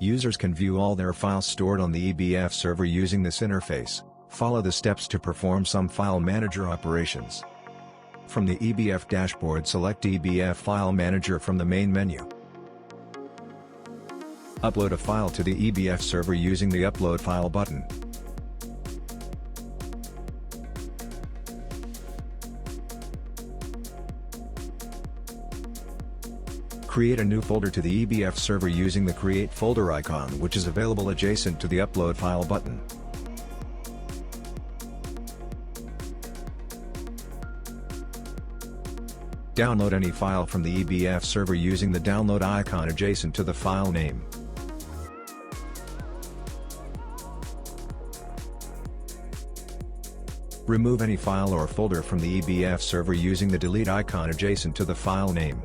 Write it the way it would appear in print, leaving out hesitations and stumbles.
Users can view all their files stored on the EBF server using this interface. Follow the steps to perform some file manager operations. From the EBF dashboard, select EBF File Manager from the main menu. Upload a file to the EBF server using the Upload File button. Create a new folder to the EBF server using the Create Folder icon, which is available adjacent to the Upload File button. Download any file from the EBF server using the download icon adjacent to the file name. Remove any file or folder from the EBF server using the delete icon adjacent to the file name.